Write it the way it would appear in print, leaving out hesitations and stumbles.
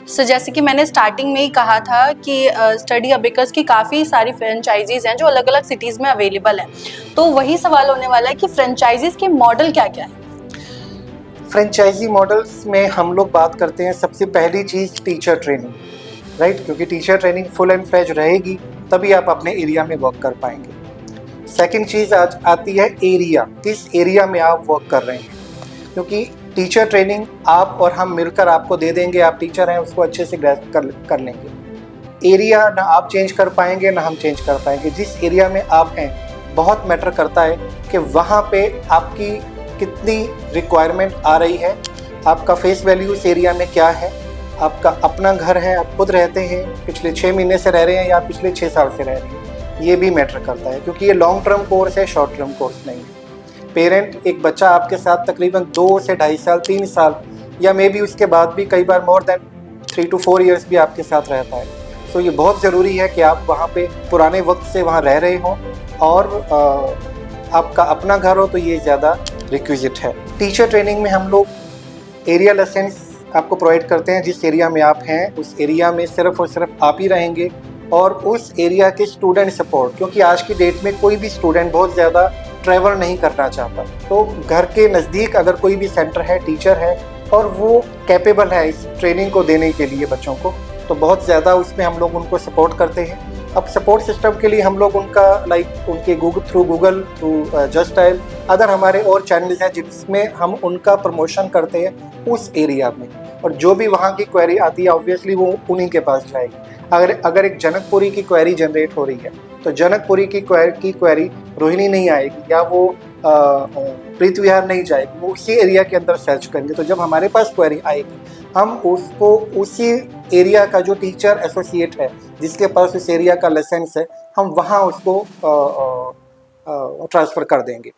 सो जैसे कि मैंने स्टार्टिंग में ही कहा था कि स्टडी अबेकस की काफ़ी सारी फ्रेंचाइजीज़ हैं जो अलग अलग सिटीज़ में अवेलेबल हैं, तो वही सवाल होने वाला है कि फ्रेंचाइजीज़ के मॉडल क्या क्या है। फ्रेंचाइजी मॉडल्स में हम लोग बात करते हैं सबसे पहली चीज़ टीचर ट्रेनिंग, राइट, क्योंकि teacher training full and fledge रहेगी तभी आप अपने एरिया में वर्क कर पाएंगे। सेकंड चीज़ आज आती है एरिया, किस एरिया में आप वर्क कर रहे हैं, क्योंकि टीचर ट्रेनिंग आप और हम मिलकर आपको दे देंगे, आप टीचर हैं उसको अच्छे से ग्रैस्प कर लेंगे। एरिया ना आप चेंज कर पाएंगे ना हम चेंज कर पाएंगे। जिस एरिया में आप हैं बहुत मैटर करता है कि वहाँ पे आपकी कितनी रिक्वायरमेंट आ रही है, आपका फेस वैल्यू उस एरिया में क्या है, आपका अपना घर है, आप खुद रहते हैं, पिछले 6 महीने से रह रहे हैं या पिछले 6 साल से रह रहे हैं, ये भी मैटर करता है, क्योंकि ये लॉन्ग टर्म कोर्स है, शॉर्ट टर्म कोर्स नहीं है। पेरेंट एक बच्चा आपके साथ तकरीबन 2 से 2.5 साल 3 साल या मे बी उसके बाद भी कई बार मोर देन 3 to 4 ईयर्स भी आपके साथ रहता है। सो ये बहुत ज़रूरी है कि आप वहाँ पे पुराने वक्त से वहाँ रह रहे हों और आपका अपना घर हो, तो ये ज़्यादा रिक्विजिट है। टीचर ट्रेनिंग में हम लोग एरिया लेसन्स आपको प्रोवाइड करते हैं। जिस एरिया में आप हैं उस एरिया में सिर्फ और सिर्फ आप ही रहेंगे और उस एरिया के स्टूडेंट सपोर्ट, क्योंकि आज की डेट में कोई भी स्टूडेंट बहुत ज़्यादा ट्रैवल नहीं करना चाहता, तो घर के नज़दीक अगर कोई भी सेंटर है, टीचर है और वो कैपेबल है इस ट्रेनिंग को देने के लिए बच्चों को, तो बहुत ज़्यादा उसमें हम लोग उनको सपोर्ट करते हैं। अब सपोर्ट सिस्टम के लिए हम लोग उनका उनके Google through just dial other हमारे और चैनल्स हैं जिसमें हम उनका प्रमोशन करते हैं उस एरिया में, और जो भी वहाँ की क्वेरी आती है ऑब्वियसली वो उन्हीं के पास जाएगी। अगर एक जनकपुरी की क्वेरी जनरेट हो रही है तो जनकपुरी की क्वेरी रोहिणी नहीं आएगी या वो प्रीत विहार नहीं जाएगी, वो उसी एरिया के अंदर सर्च करेंगे। तो जब हमारे पास क्वेरी आएगी हम उसको उसी एरिया का जो टीचर एसोसिएट है जिसके पास उस एरिया का लाइसेंस है, हम वहाँ उसको ट्रांसफ़र कर देंगे।